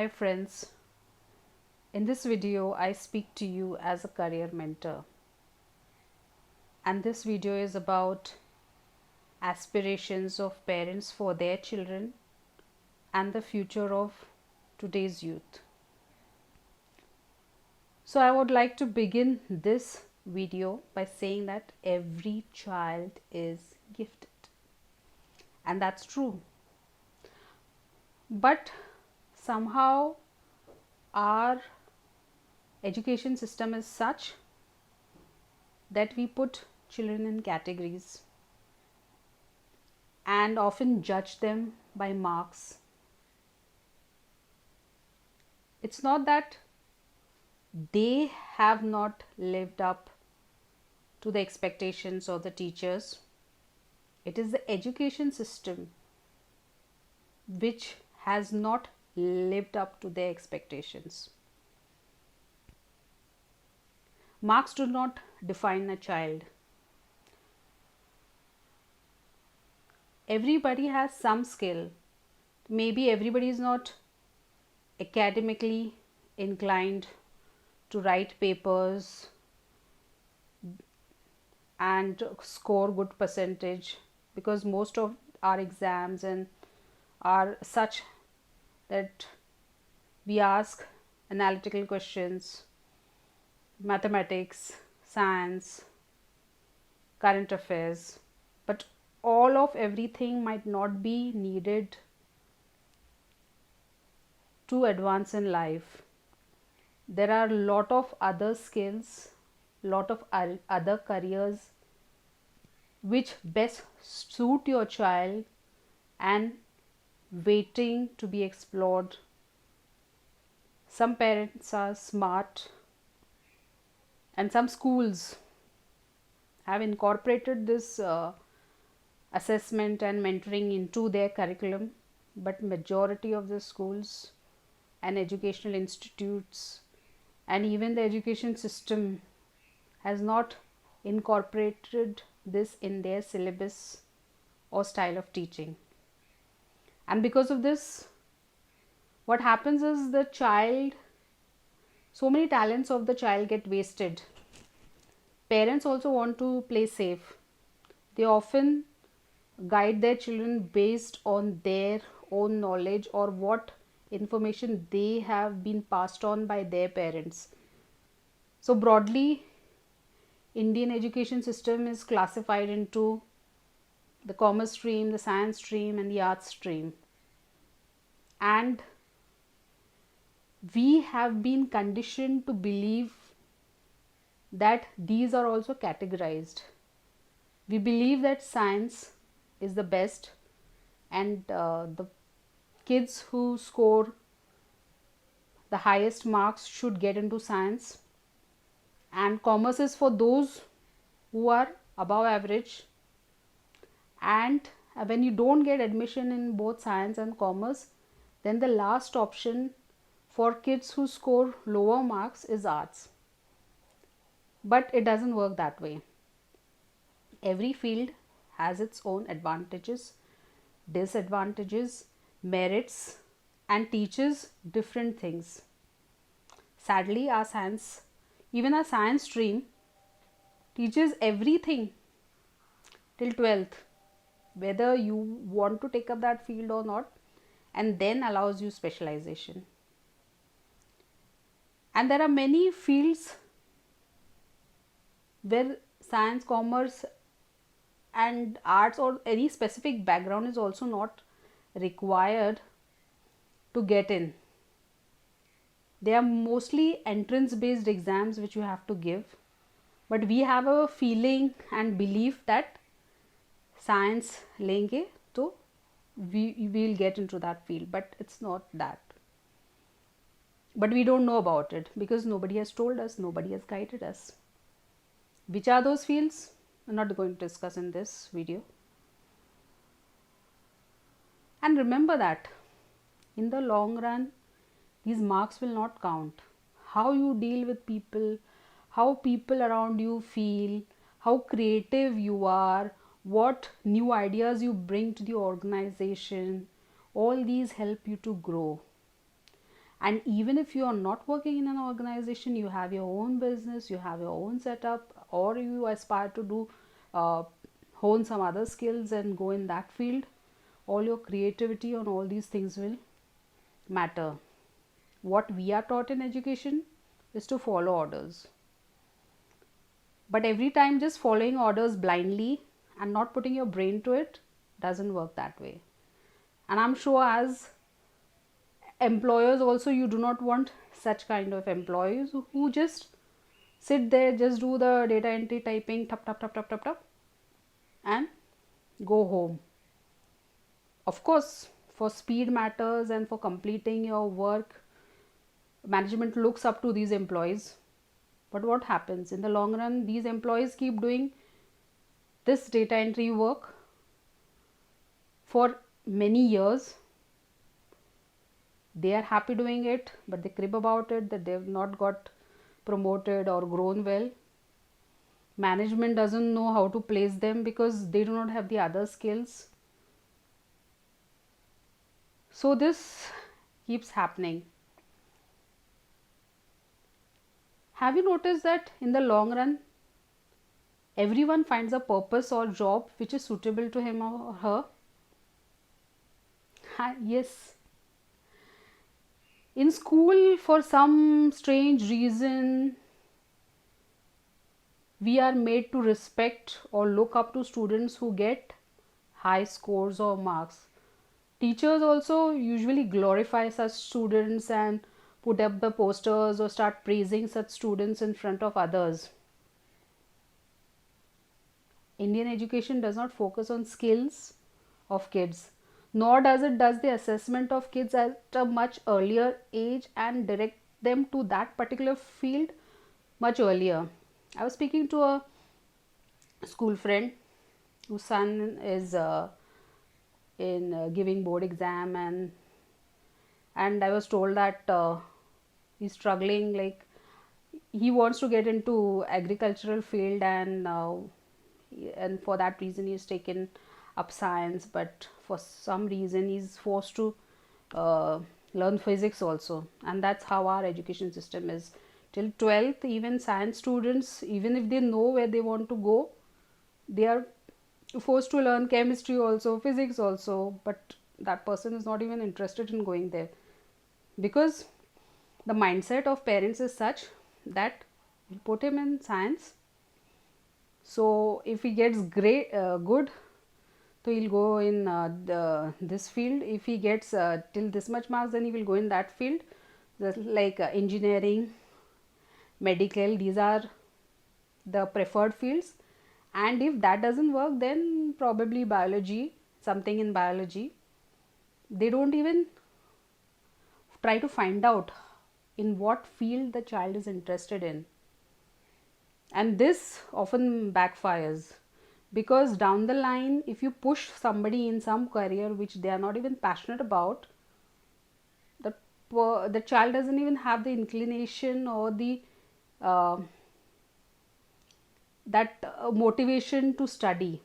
Hi friends, in this video I speak to you as a career mentor, and this video is about aspirations of parents for their children and the future of today's youth. So I would like to begin this video by saying that every child is gifted, and that's true, but somehow our education system is such that we put children in categories and often judge them by marks. It's not that they have not lived up to the expectations of the teachers, it is the education system which has not lived up to their expectations. Marks do not define a child. Everybody has some skill. Maybe everybody is not academically inclined to write papers and score good percentage, because most of our exams and are such that we ask analytical questions, mathematics, science, current affairs, but all of everything might not be needed to advance in life. There are a lot of other skills, lot of other careers which best suit your child and waiting to be explored. Some parents are smart, and some schools have incorporated this assessment and mentoring into their curriculum, but majority of the schools and educational institutes and even the education system has not incorporated this in their syllabus or style of teaching. And because of this, what happens is so many talents of the child get wasted. Parents also want to play safe. They often guide their children based on their own knowledge or what information they have been passed on by their parents. So broadly, Indian education system is classified into the commerce stream, the science stream and the arts stream, and we have been conditioned to believe that these are also categorized. We believe that science is the best, and the kids who score the highest marks should get into science, and commerce is for those who are above average. And when you don't get admission in both science and commerce, then the last option for kids who score lower marks is arts. But it doesn't work that way. Every field has its own advantages, disadvantages, merits, and teaches different things. Sadly, even our science stream teaches everything till 12th, whether you want to take up that field or not, and then allows you specialization. And there are many fields where science, commerce and arts or any specific background is also not required to get in. They are mostly entrance based exams which you have to give, but we have a feeling and belief that science lenge to we will get into that field, but it's not that. But we don't know about it because nobody has told us, nobody has guided us. Which are those fields? I'm not going to discuss in this video. And remember that in the long run, these marks will not count. How you deal with people, how people around you feel, how creative you are, what new ideas you bring to the organization, all these help you to grow. And even if you are not working in an organization, you have your own business, you have your own setup, or you aspire to do uh, hone some other skills and go in that field, all your creativity on all these things will matter. What we are taught in education is to follow orders, but every time just following orders blindly and not putting your brain to it doesn't work that way. And I'm sure as employers also, you do not want such kind of employees who just sit there, just do the data entry, typing, tap tap tap tap tap tap, and go home. Of course, for speed matters and for completing your work, management looks up to these employees. But what happens in the long run? These employees keep doing this data entry work for many years. They are happy doing it, but they crib about it that they've not got promoted or grown well. Management doesn't know how to place them because they do not have the other skills. So this keeps happening. Have you noticed that in the long run, everyone finds a purpose or job which is suitable to him or her? Yes. In school, for some strange reason, we are made to respect or look up to students who get high scores or marks. Teachers also usually glorify such students and put up the posters or start praising such students in front of others. Indian education does not focus on skills of kids, nor does it does the assessment of kids at a much earlier age and direct them to that particular field much earlier. I was speaking to a school friend whose son is in giving board exam, and I was told that he's struggling, like he wants to get into agricultural field, and for that reason he's taken up science, but for some reason he's forced to learn physics also. And that's how our education system is. Till 12th, even science students, even if they know where they want to go, they are forced to learn chemistry also, physics also, but that person is not even interested in going there because the mindset of parents is such that you put him in science, so if he gets great good, so he'll go in this field. If he gets till this much marks, then he will go in that field. Like engineering, medical, these are the preferred fields. And if that doesn't work, then probably biology, something in biology. They don't even try to find out in what field the child is interested in. And this often backfires, because down the line, if you push somebody in some career which they are not even passionate about, the child doesn't even have the inclination or the motivation to study,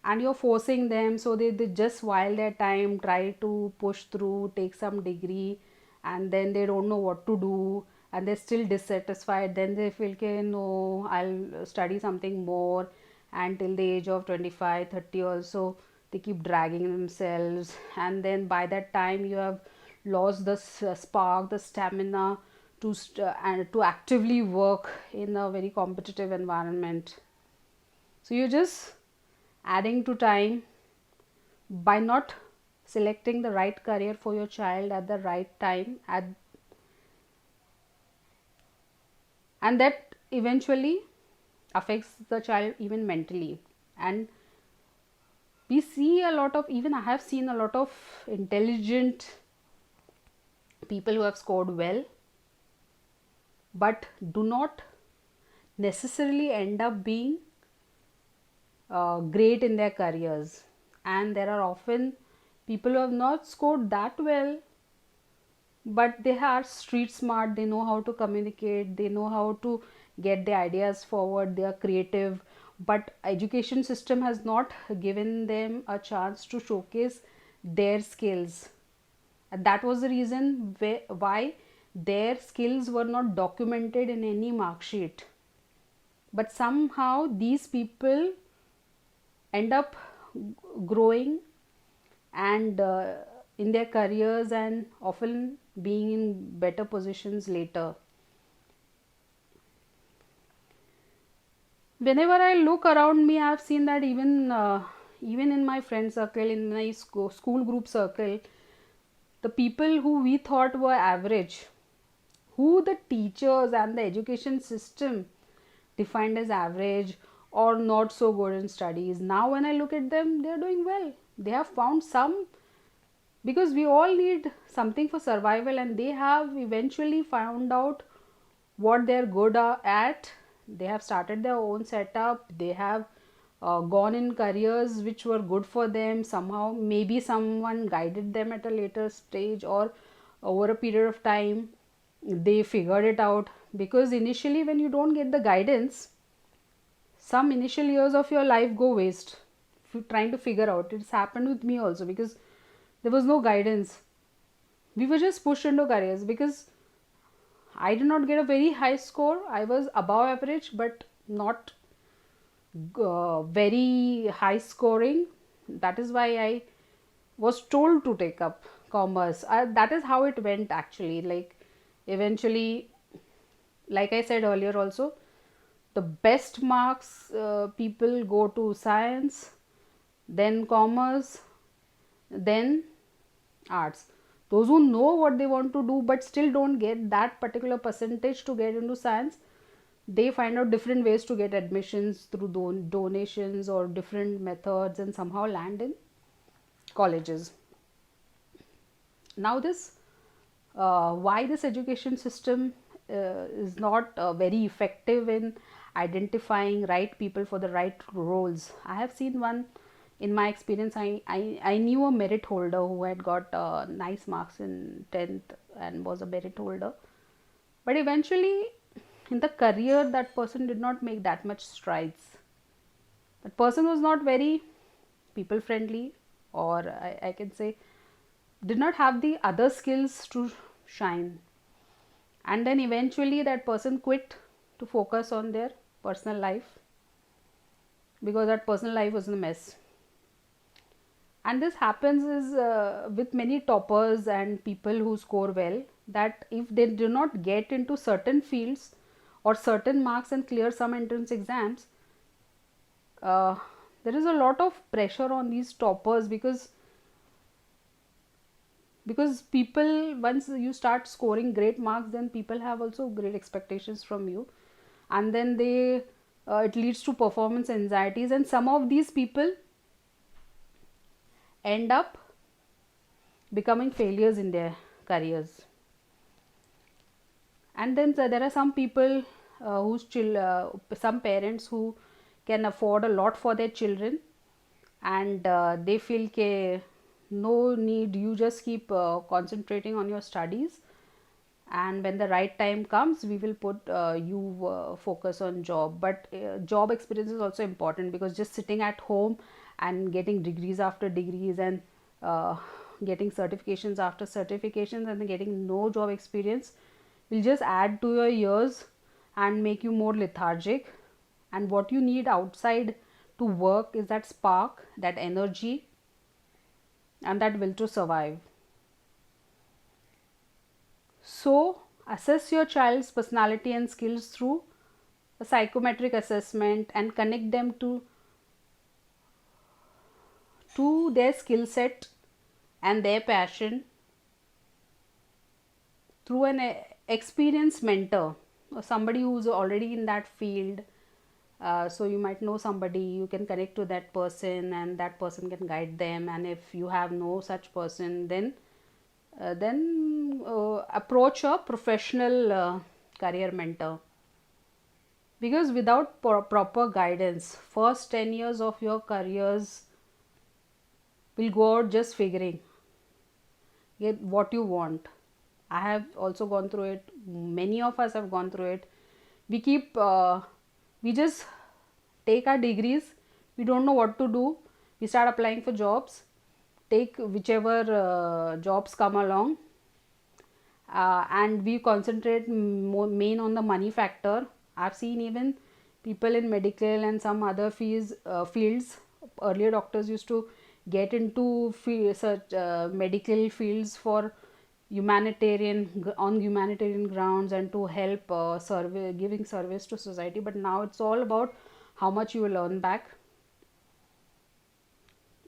and you're forcing them, so they just while their time try to push through, take some degree, and then they don't know what to do and they're still dissatisfied. Then they feel okay, no, I'll study something more, and till the age of 25, 30 also they keep dragging themselves, and then by that time you have lost the spark, the stamina to actively work in a very competitive environment. So you're just adding to time by not selecting the right career for your child at the right time, and that eventually affects the child even mentally. And we see a lot of, even I have seen a lot of intelligent people who have scored well but do not necessarily end up being great in their careers. And there are often people who have not scored that well, but they are street smart, they know how to communicate, they know how to get the ideas forward, they are creative, but education system has not given them a chance to showcase their skills. And that was the reason why their skills were not documented in any mark sheet. But somehow these people end up growing and in their careers, and often being in better positions later. Whenever I look around me, I've seen that even in my friend circle, in my school group circle, the people who we thought were average, who the teachers and the education system defined as average or not so good in studies, now when I look at them, they are doing well. They have found some, because we all need something for survival, and they have eventually found out what they're good at. They have started their own setup. They have gone in careers which were good for them somehow. Maybe someone guided them at a later stage, or over a period of time they figured it out. Because initially, when you don't get the guidance, some initial years of your life go waste trying to figure out. It's happened with me also, because there was no guidance. We were just pushed into careers, because I did not get a very high score. I was above average, but not very high scoring. That is why I was told to take up commerce. That is how it went actually. Like, eventually, like I said earlier also, the best marks people go to science, then commerce, then arts. Those who know what they want to do but still don't get that particular percentage to get into science, they find out different ways to get admissions through donations or different methods, and somehow land in colleges. Now this why this education system is not very effective in identifying right people for the right roles. I have seen one in my experience. I knew a merit holder who had got nice marks in 10th and was a merit holder, but eventually in the career that person did not make that much strides. That person was not very people friendly, or I can say did not have the other skills to shine. And then eventually that person quit to focus on their personal life, because that personal life was in a mess. And this happens is with many toppers and people who score well, that if they do not get into certain fields or certain marks and clear some entrance exams, there is a lot of pressure on these toppers, because people, once you start scoring great marks, then people have also great expectations from you, and then they it leads to performance anxieties, and some of these people end up becoming failures in their careers. And then there are some people some parents who can afford a lot for their children, and they feel no need, you just keep concentrating on your studies, and when the right time comes, we will put you focus on job. But job experience is also important, because just sitting at home and getting degrees after degrees, and getting certifications after certifications, and then getting no job experience will just add to your years and make you more lethargic. And what you need outside to work is that spark, that energy, and that will to survive. So assess your child's personality and skills through a psychometric assessment, and connect them to their skill set and their passion through an experienced mentor, or somebody who's already in that field. So you might know somebody, you can connect to that person, and that person can guide them. And if you have no such person, then approach a professional career mentor, because without proper guidance, first 10 years of your careers will go out just figuring get what you want. I have also gone through it. Many of us have gone through it. We just take our degrees. We don't know what to do. We start applying for jobs. take whichever jobs come along, and we concentrate main on the money factor. I've seen even people in medical and some other fields. Earlier doctors used to get into such medical fields for on humanitarian grounds and to help giving service to society, but now it's all about how much you will earn back.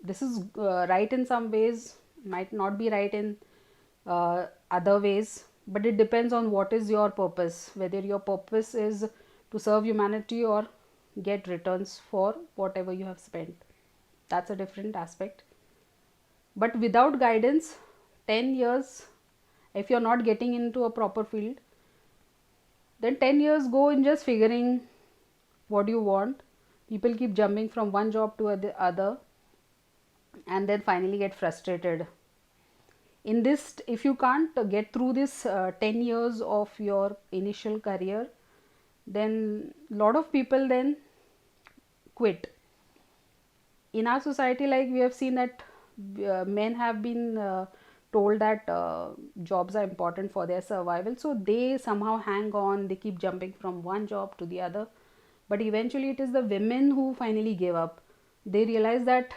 This is right in some ways, might not be right in other ways, but it depends on what is your purpose, whether your purpose is to serve humanity or get returns for whatever you have spent. That's a different aspect. But without guidance, 10 years, if you're not getting into a proper field, then 10 years go in just figuring what you want. People keep jumping from one job to the other and then finally get frustrated. In this, if you can't get through this 10 years of your initial career, then a lot of people then quit. In our society, like we have seen that men have been told that jobs are important for their survival, so they somehow hang on, they keep jumping from one job to the other, but eventually it is the women who finally give up. They realize that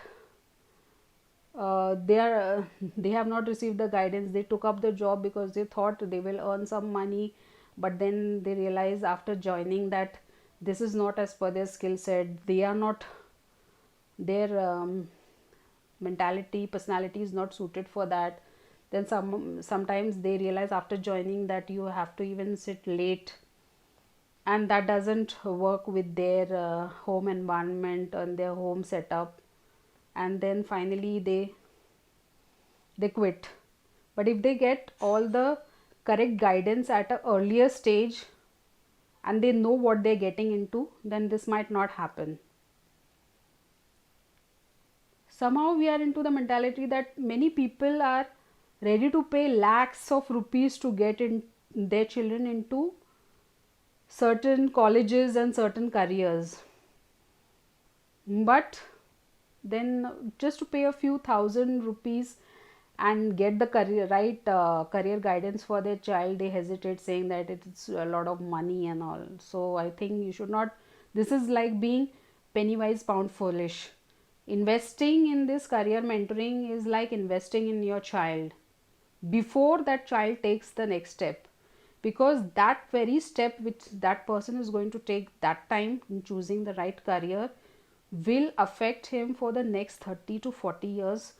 they have not received the guidance. They took up the job because they thought they will earn some money, but then they realize after joining that this is not as per their skill set. They are not, their mentality, personality is not suited for that. Then sometimes they realize after joining that you have to even sit late, and that doesn't work with their home environment and their home setup, and then finally they quit. But if they get all the correct guidance at an earlier stage and they know what they're getting into, then this might not happen. Somehow we are into the mentality that many people are ready to pay lakhs of rupees to get in their children into certain colleges and certain careers, but then just to pay a few thousand rupees and get the career guidance for their child, they hesitate, saying that it's a lot of money and all. So I think you should not, this is like being penny wise pound foolish. Investing in this career mentoring is like investing in your child before that child takes the next step, because that very step which that person is going to take that time in choosing the right career will affect him for the next 30 to 40 years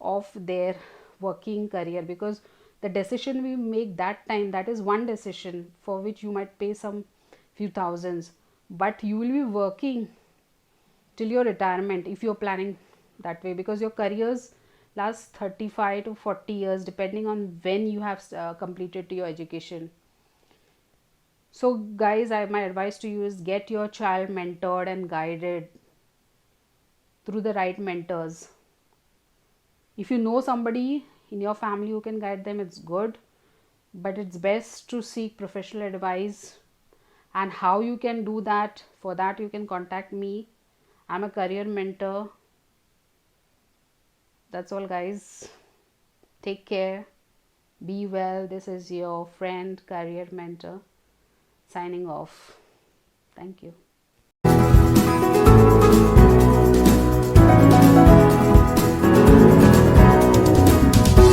of their working career. Because the decision we make that time, that is one decision for which you might pay some few thousands, but you will be working till your retirement if you're planning that way, because your careers last 35 to 40 years depending on when you have completed your education. So guys, my advice to you is get your child mentored and guided through the right mentors. If you know somebody in your family who can guide them, it's good, but it's best to seek professional advice. And how you can do that, for that you can contact me. I'm a career mentor. That's all guys, take care, be well. This is your friend career mentor signing off. Thank you.